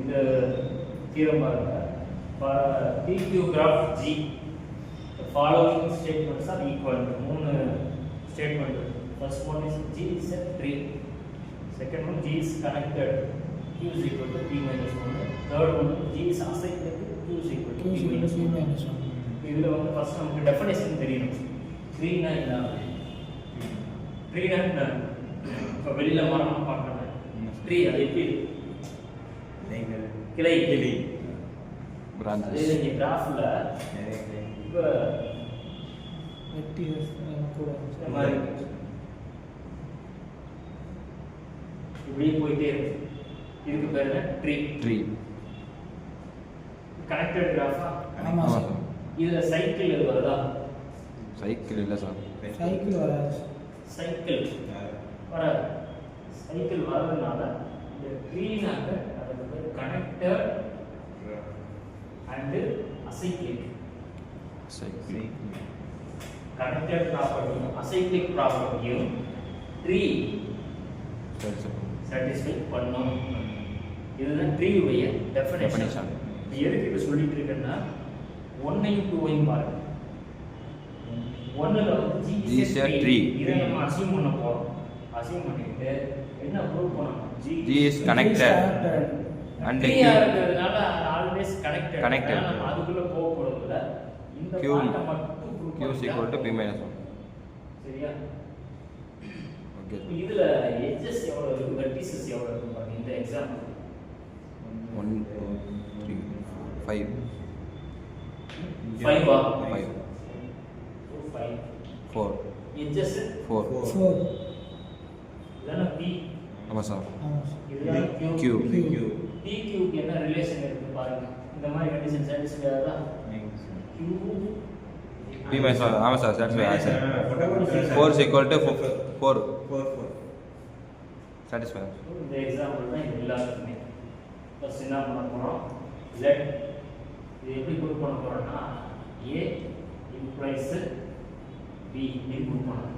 இந்த தியரம் பாருங்க. for PQ graph G the following statements are equal. மூணு statement. First one is G is a tree. Second one, G is connected. Q is equal to P minus 1. Third one, G is acyclic. Q is equal to P minus 1. இதில் வந்து first நமக்கு definition தெரியணும். ட்ரீனா என்ன? ட்ரீனா என்ன? இப்போ வெளியில் மரமாக பார்க்கணும். ட்ரீ அது எப்படி? கிளை கிளை அதே நீங்கள் கிராஃபில் இப்போ இந்த மாதிரி இப்படியே போயிட்டே இருக்கு. இதுக்கு பேர் என்ன? ட்ரீ. ட்ரீ கனெக்டட் கிராஃபா? ஆமாம் சார். இதுல சைக்கிள் வருதா? சைக்கிள் இல்லை சார். சைக்கிள் வராது. சைக்கிள் வராது. சைக்கிள் வரதுனால இந்த ட்ரீனாக அதுக்கு பேர் connected and acyclic. Cycle connected ப்ராப்பர்ட்டியும் அசைக்ளிக் ப்ராப்பர்ட்டியும் ட்ரீ சாட்டிஸ்ஃபை பண்ணும். இதுதான் ட்ரீயுடைய டெஃபினேஷன். எதுக்கு இப்போ சொல்லிட்டு இருக்கேன்னா 1ஐயும் 2ஐயும் பாருங்க. 1ல வந்து G is a tree. இதை நம்ம அசியூம் பண்ண போறோம். அசியூம் பண்ணிட்டு என்ன ப்ரூவ் பண்ணணும்? G is connected and Q இருக்கிறதுனால ஆல்வேஸ் கனெக்டட். நம்ம அதுக்குள்ள போக போறதுல இந்த பாயிண்ட மட்டும் prove Q is equal to P minus 1. சரியா? ஓகே. இதுல எட்ஜஸ் எவ்வளவு இருக்கு? வெர்டிசஸ் எவ்வளவு இருக்கு பாருங்க. இந்த எக்ஸாம்பிள் 1 2 3 5 5 4 edges 4 இதனா P. ஆமா சார். இதுதான் Q. PQ க்கு என்ன ரிலேஷன் இருக்கு பாருங்க. இந்த மாதிரி கண்டிஷன் சாட்டிஸ்ஃபை ஆகுதா? Q P minus 1. ஆமா சார், சாட்டிஸ்ஃபை ஆகுது. 4 is equal to 4 சாட்டிஸ்ஃபை. இந்த எக்ஸாம்பிள் தான் எல்லாத்துக்குமே. ஃபர்ஸ்ட் என்ன பண்ண போறோம்? let இது எப்படி ப்ரூவ் பண்ண போறோம்னா A implies B ன்னு ப்ரூவ் பண்ணணும்.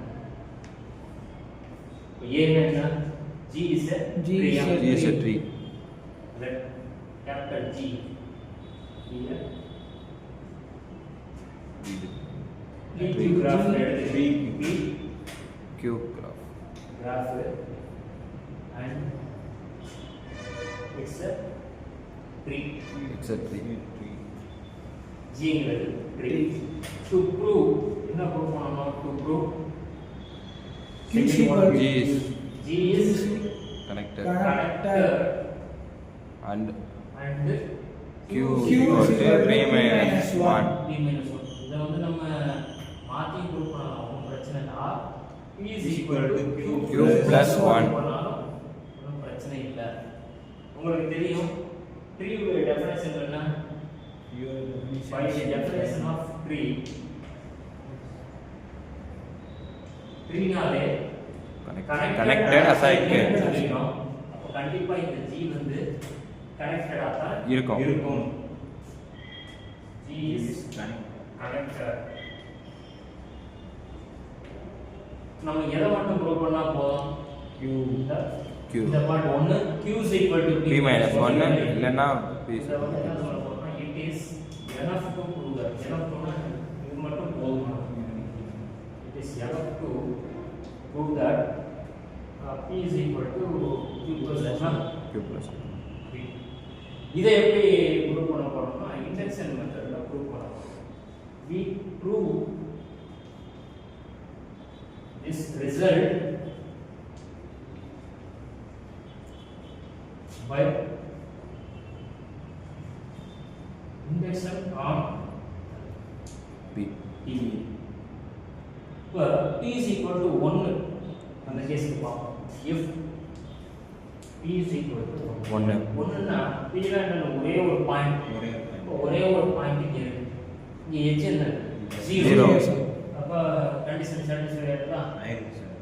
இப்போ A என்ன? G is a tree. Let capital G here PQ graph எடுத்து Q graph and it's a tree. G ங்கிறது tree. To prove என்ன ப்ரூவ் பண்ணணும்? To prove G is connected and Q equal to P minus 1. இதை வந்து நம்ம மாற்றி prove பண்ணலாம். ஒன்றும் பிரச்சனை இல்லை. P is equal to Q plus 1 பண்ணாலும் ஒன்றும் பிரச்சனை இல்லை. உங்களுக்கு தெரியும் tree உடைய டெஃபினேஷன் என்ன? By the definition of tree னாலே connected acyclic சொல்லிரோம். அப்ப கண்டிப்பா இந்த G வந்து கனெக்டடா தான் இருக்கும். G is connected. நம்ம எதை மட்டும் ப்ரூவ் பண்ணா போதும்? Q இந்த part 1 Q is equal to P minus 1 இல்லனா P. இத வந்து என்ன சொல்ல போறோம்னா it is enough to prove that. enough to இது மட்டும் போதும். It is enough to prove that P is equal to Q plus 1. இதை எப்படி ப்ரூவ் பண்ண போறோம்னா இண்டக்ஷன் மெத்தட்ல ப்ரூவ் பண்ணலாம். We prove this result by induction on P. இப்போ P is equal to 1 அந்த கேஸ்க்கு பார்ப்போம். if P is equal to 1 1னா P ல என்ன ஒரே ஒரு பாயிண்ட் இங்க இருக்கு. இங்க எட்ஜ் என்ன? 0. அப்ப கண்டிஷன் சாட்டிஸ்ஃபை ஆகுதா? ஆயிருக்கு சார்.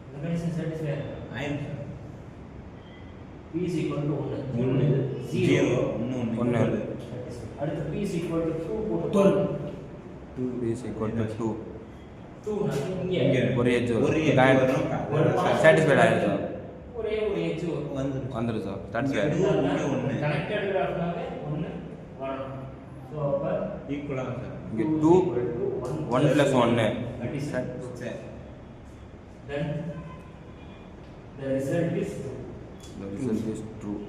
இந்த கண்டிஷன் சாட்டிஸ்ஃபை ஆயிருக்கு. P is equal to 1 0 1 அடுத்து P is equal to 2 போட்டு 2 is equal to 2 இங்க ஒரு எட்ஜ் சாட்டிஸ்ஃபைட் ஆயிடுச்சு. ஒரே ஒரு எட்ஜ் வந்துடும் சார் தட்ஸ் கனெக்டட் கிராஃப்னாவே 1 வரணும். ஸோ அப்போ ஈக்குவலாக சார் இங்கே 2 1 + 1 then the result is the result is true.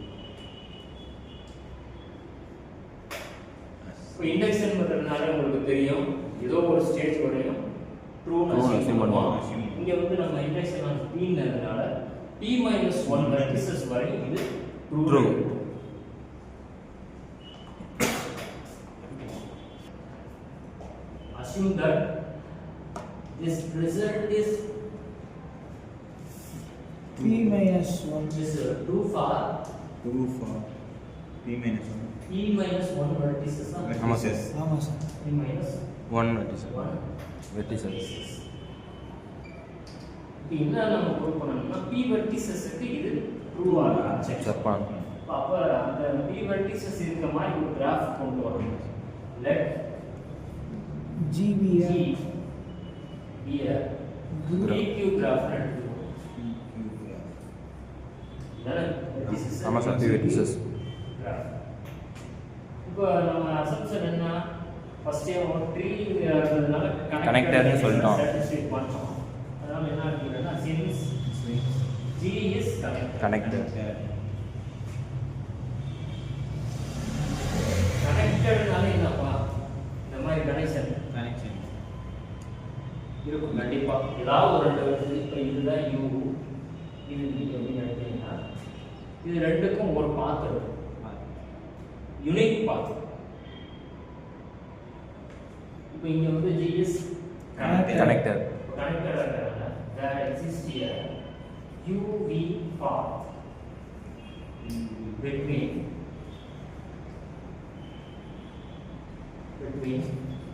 இப்போ இண்டக்ஷன் மெத்தட்னால உங்களுக்கு தெரியும் ஏதோ ஒரு ஸ்டேஜ் வரையும் ட்ரூ assume பண்ணுவோம். இங்க வந்து நம்ம இண்டக்ஷன் ஆன் பீன்றதுனால p - 1 வெர்டிசஸ் வரையும் இது true. Assume that this result is p - 1 is true for true for p - 1 p - 1 vertices. ஆமாம் சார் ஆமாம் சார் p - 1 vertices 1 vertices. இப்போ என்ன நம்ம ப்ரூவ் பண்ணணும்னா p வெர்டிசஸ்க்கு இது ட்ரூவா செக் ஜப்பான் அப்ப அந்த p வெர்டிசஸ் இருக்க மாதிரி ஒரு கிராஃப் கொண்டு வரணும். Let g be a be a PQ graph எடுத்துக்கோ. இதானே vertices. ஆமாம் சார் vertices. graph. இப்போ நம்ம அசம்ப்ஷன் என்ன ஃபர்ஸ்ட் ஒரு ட்ரீ இருக்கிறதுனால Connected னு சொல்லிட்டோம். ஸ்டாட்டிஸ்டிக் பண்ணோம். அதனால என்ன ஆகுதுன்னா since G is connected. கனெக்டட்னால என்னப்பா இந்த மாதிரி கனெக்ஷன் இருக்கும் கண்டிப்பா ஏதாவது ஒரு ரெண்டு வருது. இப்போ இதுதான் U இது V அப்படின்னு எடுத்தீங்கன்னா இது ரெண்டுக்கும் ஒரு பாத் இருக்கும் யூனிக் பாத். இப்போ இங்க வந்து G is Connected. connected ஆகிறதுனால there exists a UV path between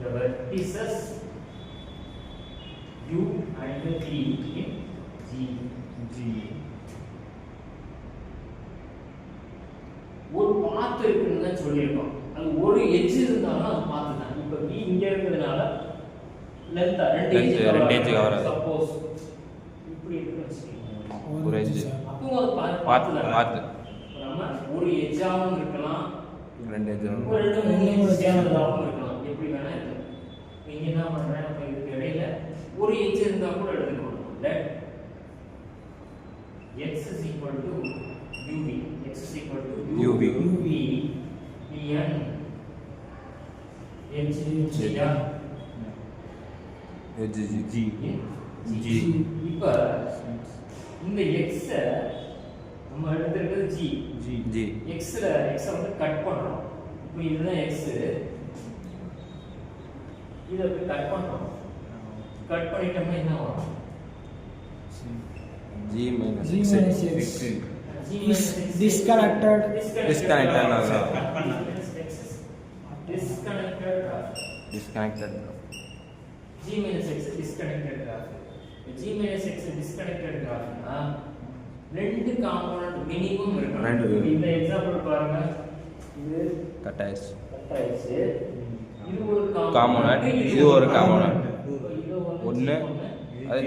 the vertices U and the P in G. ஒரு பாத்து இருக்குன்னு தான் சொல்லியிருக்கோம். அது ஒரு எட்ஜ் இருந்தாலும் அது பாத்து தான். இப்போ V இங்க இருக்கிறதுனால லென்த் ரெண்டு எட்ஜ் கவர் ஆகுது. சப்போஸ் இப்படி இருக்குன்னு வச்சுக்கோங்க ஒரு edge. அப்போ அது பாத்து தான். நம்ம ஒரு எட்ஜாவும் இருக்கலாம் ரெண்டு edge ஒரு ரெண்டு மூணு சேர்ந்ததாகவும் இருக்கலாம். எப்படி வேணா இருக்கலாம். இங்க என்ன பண்றேன் நம்ம இதுக்கு இடையில ஒரு எட்ஜ் இருந்தா கூட எடுத்துக்கணும். Let x is equal to uv. X is equal to UV. en edge G. இப்ப இந்த x நம்ம எடுத்துக்கிறது G. x வந்து கட் பண்றோம். இப்போ இதுதான் x. இத போய் கட் பண்றோம். கட் பண்ணிட்டோம்னா என்ன வரும்? G minus G X. minus X is disconnected. Disconnected ஆகும். Disconnected. G minus X disconnected graph. G minus X disconnected graph னா ரெண்டு காம்போனன்ட் மினிமம் இருக்கணும். ரெண்டு. இந்த எக்ஸாம்பிள் பாருங்க. இது கட் ஆயிடுச்சு. இது ஒரு காம்போனன்ட், இது ஒரு காம்போனன்ட். இது ஒன்னு அது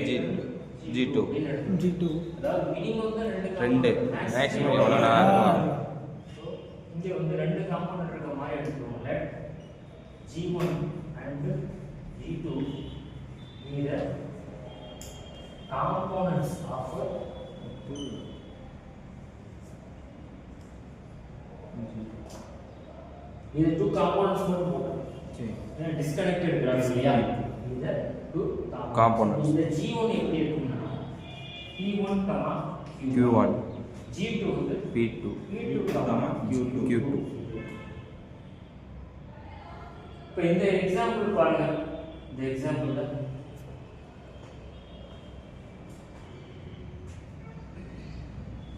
G2. G2 அதாவது மினிமம் தான் ரெண்டு மேக்ஸிமம் எவ்வளவு நேரம் இருக்கலாம்? சோ இங்க வந்து ரெண்டு காம்போனன்ட் இருக்க மாதிரி எடுத்துக்கோங்க. Let G1 and G2 need components of இது two components மட்டும் போடுங்க. சரி டிஸ்கனெக்டட் கிராஃப் இல்லையா? இந்த two Components. இந்த G1 எப்படி இருக்கும்னா P1, Q1 G2 வந்து P2 Q2. இப்போ இந்த எக்ஸாம்பிள் பாருங்க. இந்த எக்ஸாம்பிள்ல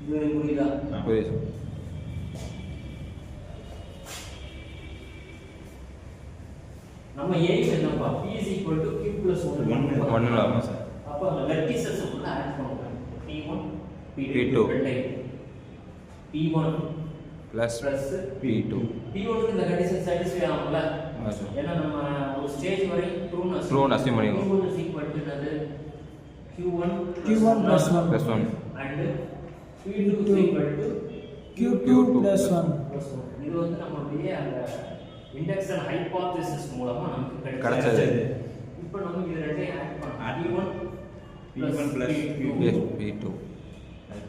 இது புரியுதா? புரியுது. நம்ம எய்ம் என்னப்பா? P is equal to Q plus 1. ஒண்ணுல ஆகும் சார். அப்ப அந்த வெர்டிசஸ் உள்ள ஆட் பண்ணுங்க. P1 P2 ரெண்டை P1 plus plus P2. P1 க்கு இந்த கண்டிஷன் சாட்டிஸ்ஃபை ஆகும்ல? ஆமா சார். ஏன்னா நம்ம ஒரு ஸ்டேஜ் வரை ட்ரூ assume பண்ணிருக்கோம். P1 is equal to என்னது? Q1 plus 1 plus 1 and P2 is equal to Q2 plus 1. plus 1. இது வந்து நம்மளுடைய அந்த இண்டக்ஷன் ஹைபோதேசிஸ் மூலமா நமக்கு கிடைச்சது. இப்போ நம்ம இது ரெண்டையும் ஆட் பண்ணோம். P1 plus P2 Yes, P2.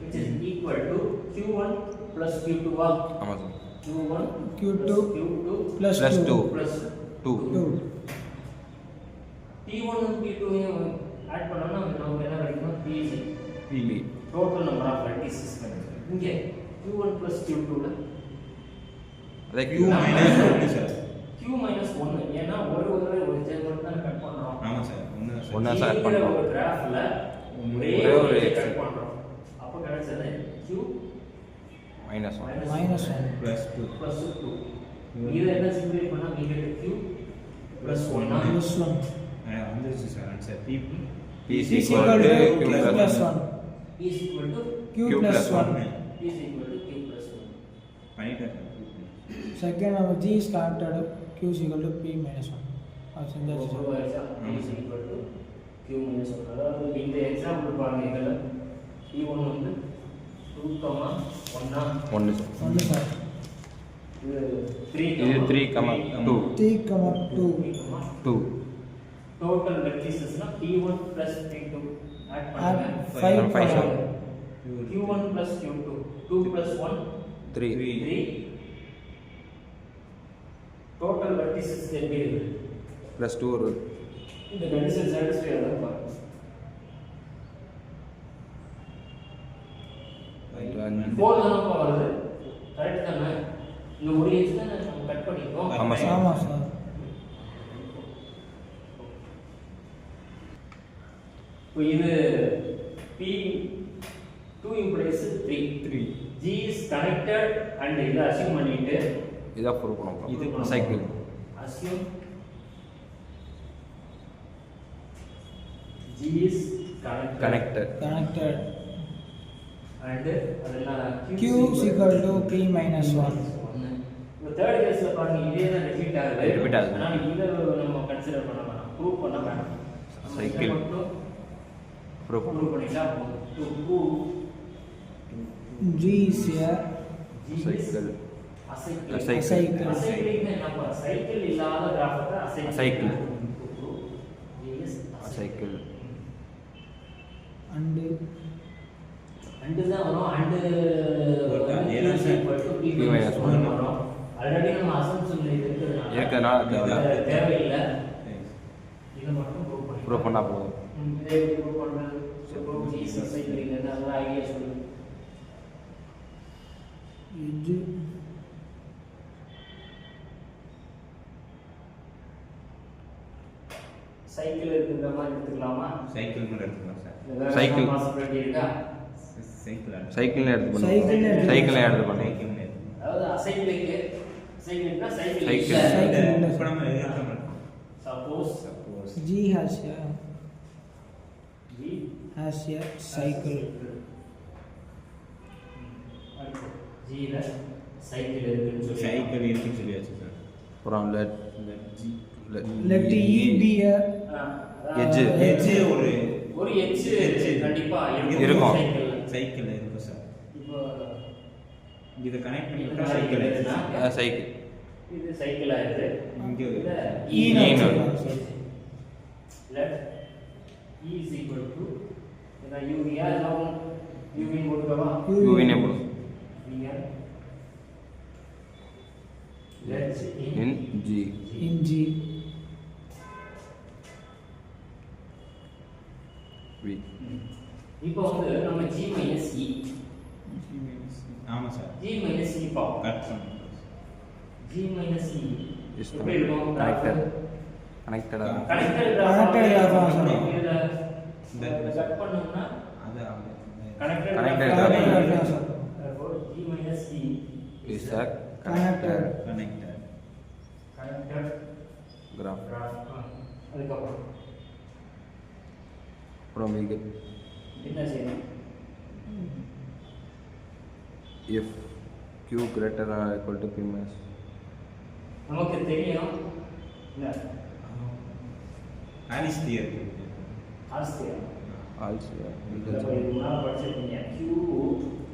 which is equal to Q1 plus Q2 வா? ஆமாம் sir. Q1 Q2 Q2 plus Plus 2. 2. plus 2. 2. P1 and P2 add பண்ணோம்னா நமக்கு என்ன கிடைக்கும்? P. Total number of vertices கிடைக்கும். இங்கே Q1 plus Q2 ல அதே Q minus 1 sir. Q minus 1 ஏன்னா ஒரு ஜெர்மன் தான் கட் பண்றோம். ஆமா சார். ஒண்ணு சார். ஒண்ணா சார் பண்றோம். ஒரு கிராஃப்ல ஒரே ஒரே ஒரு ஒரு X. கட் பண்றோம். அப்ப கிடைச்சது Q -1. Minus 1. Plus 2. plus 2. இது என்ன சிம்பிளை பண்ணா we get Q plus 1 ah? Plus 1. வந்துருச்சு sir answer. P P is Is equal equal to to Q Q plus plus 1. 1. P is equal to Q Q plus plus 1. 1. P is equal to Q plus 1. பண்ணிட்டேன் sir. Second, our G is connected. Q is equal to P minus 1. அது செஞ்சாச்சு Prove sir. ஆயிடுச்சா? P is equal to Q minus 1. அதாவது இந்த example பாருங்க இதுல P1 வந்து 2, 1 ஆ? 1 sir. 1 sir. இது 3, இது 3, 2. 3, 2. 2. டோட்டல் வெர்டிசஸ்னா P1 plus P2 ஆட் பண்ணுங்க. Add 5 5 sir. Q1 plus Q2 2 plus 1 3. 3 total vertices எப்படி இருக்கு? ப்ளஸ் 2 ஒரு இந்த கண்டிஷன் சாட்டிஸ்ஃபை ஆகுதா பாருங்க. 4 தானப்பா வருது. கரெக்ட் தானே? இந்த ஒரு எக்ஸ் தான் நம்ம கட் பண்ணிருக்கோம். ஆமா சார். ஆமா சார். இப்போ இது P2 implies 3. G is connected and இதை அசியூம் பண்ணிட்டு இதான் ப்ரூவ் பண்ண இது போறோம். Cycle. assume G is Connected. Connected. and அதெல்லாம் Q is equal to P minus 1. இப்போ தேர்ட் கேஸ்ல பாருங்க இதே தான் ரிப்பீட் ஆகுது. Repeat ஆகுது. ஆனா இத நம்ம கன்சிடர் பண்ண வேணாம். ப்ரூவ் பண்ண வேணாம். Cycle. ப்ரூவ் ப்ரூவ் பண்ணிட்டா போதும். To prove G is a cycle. Acyclic. cycle. அசைக்கிள்னா என்னப்பா? சைக்கிள் இல்லாத கிராஃபத்தை acyclic. Cycle. G is cycle. and and தான் வரும். அண்டு P minus 1 வரும். ஆல்ரெடி நம்ம அசம்ப்ஷன்ல இது இருக்கறனால தேவையில்லை. இதை மட்டும் ப்ரூவ் பண்ணா போதும். இதை ப்ரூவ் பண்றது prove G is a cycle இல்லைன்னா அதெல்லாம் ஐடியா சொல்லு. edge சைக்கிள் இருக்குற மாதிரி எடுத்துக்கலாமா? சைக்கிள் கூட எடுத்துக்கலாம் சார். Cycle. பாசிபிலிட்டி இருக்கா? சைக்கிள் சைக்கிள்னு எடுத்து Cycle பண்ணுங்க. எடுத்து சைக்கிள் எடுத்து பண்ணுங்க. சைக்கிள் எடுத்து அதாவது அசைக்கிளுக்கு சைக்கிள்னா சைக்கிள் Cycle. இல்ல. Cycle. இப்போ நம்ம எழுதலாம். Suppose G has a G cycle. G ல சைக்கிள் இருக்குன்னு சொல்லி சைக்கிள் இருக்குன்னு சொல்லியாச்சு சார். அப்புறம் let Let E be a Edge. Edge ஒரு ஒரு எட்ஜ் கண்டிப்பா இருக்கும். சைக்கிள் இருக்கும் சார். இப்போ இதை கனெக்ட் பண்ணி இந்த விட்டா மாதிரி சைக்கிள் இருக்குதுன்னா, சைக்கிள். இது சைக்கிள் ஆயிருது. இங்க இத E E ன்னு ன்னு வச்சுக்கலாம் வச்சுக்கலாம். Let E is equal to இத U யார் நாம U ன்னு போட்டுக்கவா? யூவினே போடும். Here let in G. in G. V. இப்போ வந்து நம்ம G minus E ஆமா சார். G minus E பாப்போம். கட் பண்ணுங்க. G minus E Is எப்படி இருக்கும்? connected. கனெக்டடா. Connected Connected graph ஆ சார். இதுல இந்த கட் பண்ணோம்னா அது connected Connected graph. graph ஆ சார். Therefore G minus E is a Connected. Connected. connected graph. graph. அதுக்கப்புறம் அப்புறம் we get என்ன செய்யணும்? if q greater than or equal to p minus நமக்கு தெரியும் இல்ல ஆலிஸ் தியரி. ஆஸ்தியா also இது முன்னால படிச்சிருக்கீங்க Q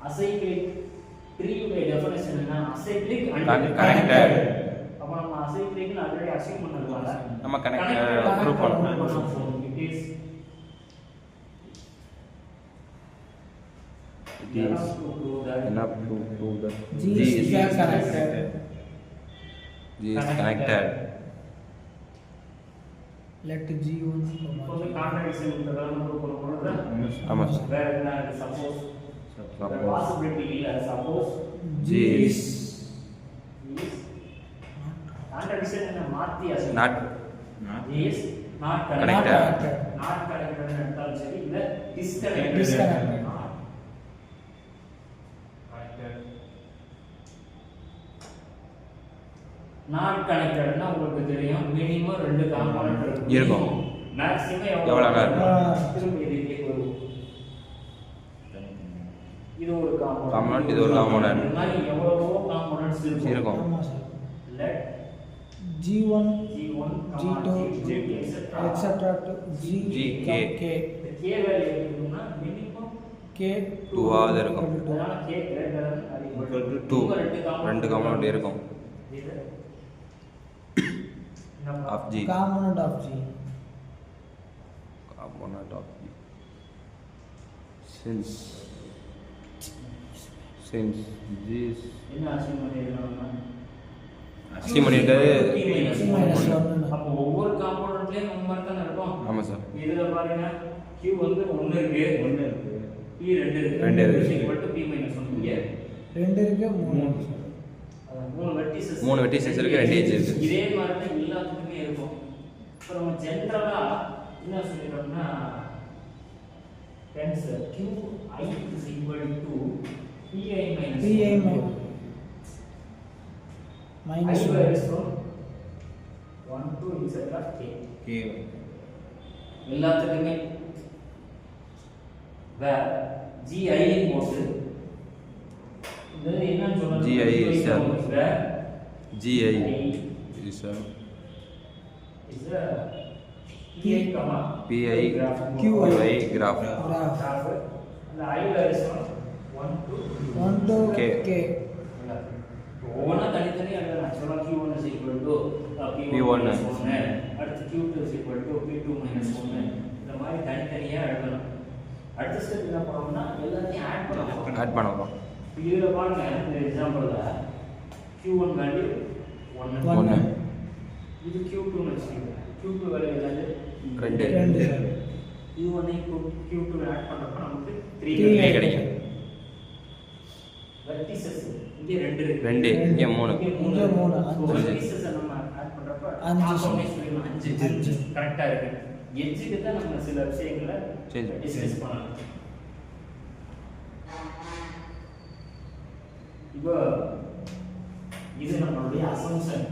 அசைக்ளிக் ட்ரீயோட டெஃபினிஷன் என்ன அசைக்ளிக் Connected. அப்ப நம்ம அசைக்ளிக்னு ஆல்ரெடி அசைன் பண்ணதுனால நம்ம கனெக்ட் ப்ரூவ் பண்ணலாம். it is It is enough to prove that G is connected. G is connected. Let G1 இப்போ கான்ட்ராடிக்ஷன் இதெல்லாம் நம்ம ப்ரூவ் பண்ணோம்ல ஆமா சார். வேற என்ன சப்போஸ் Suppose பாசிபிலிட்டி இல்ல சப்போஸ் G is கான்ட்ராடிக்ஷன் என்ன மாத்தி assign not is not Connected. not connected என்றாலும் சரி இல்ல disconnected Disconnected. நாட் கனெக்டட்னா உங்களுக்கு தெரியும் மினிமம் ரெண்டு காம்போனன்ட் இருக்கும். மேக்ஸிமம் எவ்வளவு இருக்கும்? திரும்ப இதுக்கே வரும். இது ஒரு காம்போனன்ட் Component, இது ஒரு component. இந்த மாதிரி எவ்வளவோ காம்போனன்ட்ஸ் இருக்கும் இருக்கும். ஆமா sir. let G1 g1 G2 etc etc to G K. K இந்த k வேல்யூ எடுக்கணும்னா மினிமம் K 2 ஆவது இருக்கும். அதனால k greater than or equal to 2 ரெண்டு ரெண்டு காம்பவுண்ட் இருக்கும். இது நம்ம Of G. component of G. Component of G. Since G is என்ன அசைன் பண்ணிருக்காங்கன்னா அசைன் பண்ணிருக்காரு. P minus one. P minus one. அப்போ ஒவ்வொரு காம்போனன்ட்லயும் நம்ம தான இருக்கும் ஆமா சார். இதுல பாருங்க Q வந்து 1 இருக்கு ஒன்று இருக்கு. P 2 இருக்கு ரெண்டு இருக்கு. equal to P minus 1 இங்க 2 இருக்கு 3 அதான் மூணு வெர்டிசஸ் மூணு vertices இருக்கு, ரெண்டு edge இருக்கு. இதே மாதிரி தான் எல்லாத்துக்குமே இருக்கும். இப்போ நம்ம ஜெனரலா என்ன சொல்லிரோம்னா tensor Qi is equal to Pi minus Pi minus I 1 varies from 1 to etc k K எல்லாத்துக்குமே where gi ன் போட்டு இது என்னன்னு சொல்றது Gi is a- where Gi is a is a pi comma Pi graph QI graph. graph graph and I varies from 1 to 1 to K. K ஒவ்வொன்றா தனித்தனி எழுதலாம் ஆக்சுவலாக Q1 is equal to P1 P1 minus 1 அடுத்து Q2 is equal to P2 minus 1 இந்த மாதிரி தனித்தனியாக எழுதலாம் அடுத்த ஸ்டெப் என்ன பண்ணோம்னா எல்லாத்தையும் ஆட் பண்ணலாம் ஆட் பண்ணலாம். இதில் பாருங்க இந்த எக்ஸாம்பிளில் Q1 வேல்யூ 1 ஒன்று இது Q2 வச்சுக்கோங்க Q2 வேல்யூ என்னது ரெண்டு. 2 சார். Q1 Q2 ஆட் பண்ணுறப்ப நமக்கு 3 Three த்ரீ கிடைக்கும். வெர்டிசஸ் இங்கே 2 இருக்கு ரெண்டு இங்கே 3. இங்கே இங்கே 3, So, அஞ்சு. vertices அ நம்ம ஆட் பண்றப்ப அஞ்சு. பார்த்தோன்னே சொல்லிடலாம், அஞ்சு அஞ்சு. கரெக்டா இருக்கு. எட்ஜுக்கு தான் நம்ம சில விஷயங்களை சரி. டிஸ்கஸ் பண்ணலாம். இப்போ இது நம்மளுடைய assumption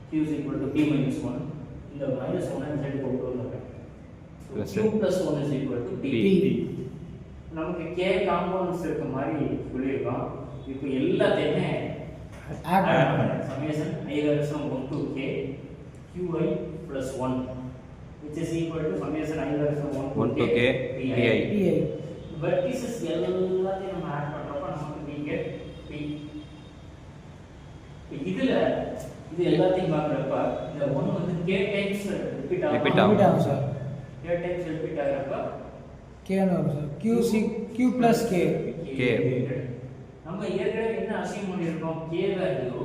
Q is equal to P minus 1 இந்த minus 1 z கொண்டு வந்திருக்கேன். Plus Q plus 1 is equal to P. P. நமக்கு k காம்பவுண்ட்ஸ் இருக்க மாதிரி சொல்லியிருக்கோம். இப்போ எல்லாத்தையுமே Add பண்ணலாம். summation I varies from 1 to k qi plus 1 which is equal to summation I varies from 1 to k pi. PI Vertices எல்லாத்தையும் நம்ம add பண்றப்ப நமக்கு நீங்க p இதுல இது எல்லாத்தையும் பார்க்கறப்ப இந்த 1 வந்து k டைம்ஸ் ரிப்பீட் Repeat ஆகும். repeat ஆகும் சார். k டைம்ஸ் ரிப்பீட் ஆகறப்ப K னு வரும் sir. Q plus K K. நம்ம ஏற்கனவே என்ன அசைன் பண்ணிருக்கோம் k value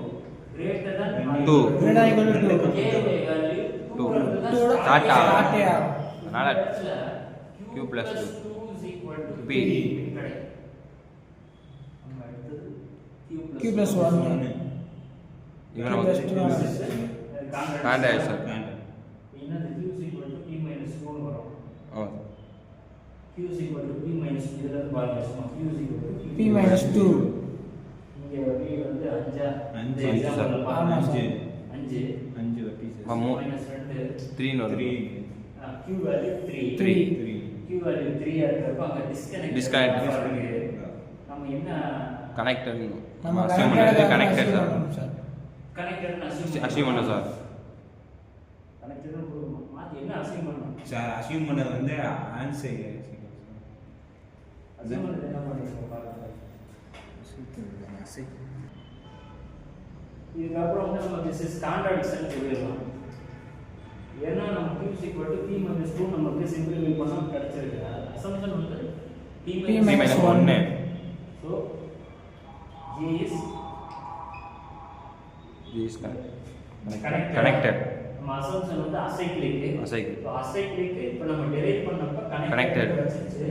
greater than 2. greater than equal to 2. k value 2 Two. தான் Two ஓட Start ஆகும். start ஆகும். அதனால q plus 2 is equal to P. நம்ம அடுத்தது Q plus 1 இவன் Q plus 2 கான்ட்ராக்ட். என்னது q is equal to p minus 2 னு வரும். ஆமாம். q is equal to p minus இதுல இருந்து பாருங்க சும்மா q is equal to P minus 2 இங்க p வந்து 5 அஞ்சு. இந்த எக்ஸாம்பிள்ல பாருங்க ஆமா சார். 5 அஞ்சு vertices. ஆமா. minus 2 3 னு Three. வரும். q value 3 Three. Three. q value 3 ஆ இருக்கிறப்ப அங்க disconnect Disconnect. நம்ம என்ன கனெக்டட் நம்ம அசியூம் பண்ணது connected connected sir. Sir. Connected assume பண்ண சார். கனெக்டட் மாத்தி என்ன அசைன் பண்ணனும் சார் assume பண்ணது வந்து answer அசைன் பண்ணது என்ன பண்ணிருக்கோம் பாருங்க இதுக்கப்புறம் வந்து நம்ம திஸ் இஸ் கான்ட்ராடிக்ஷன் சொல்லிடலாம். ஏன்னா நம்ம Q is equal to P minus 2 நமக்கு சிம்பிளிஃபை பண்ணா கிடைச்சிருக்கு. அசம்ப்ஷன் வந்து P P minus minus 1. So G is connected. நம்ம அசம்ப்ஷன் வந்து அசைக்ளிக். Acyclic. So acyclic இப்போ நம்ம டெரைவ் பண்ணப்ப Connected. கிடைச்சிருச்சு.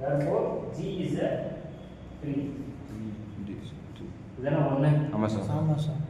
Therefore G is a 3. இதெல்லாம் ஒண்ணு. ஆமாம் சார். ஆமாம் சார்.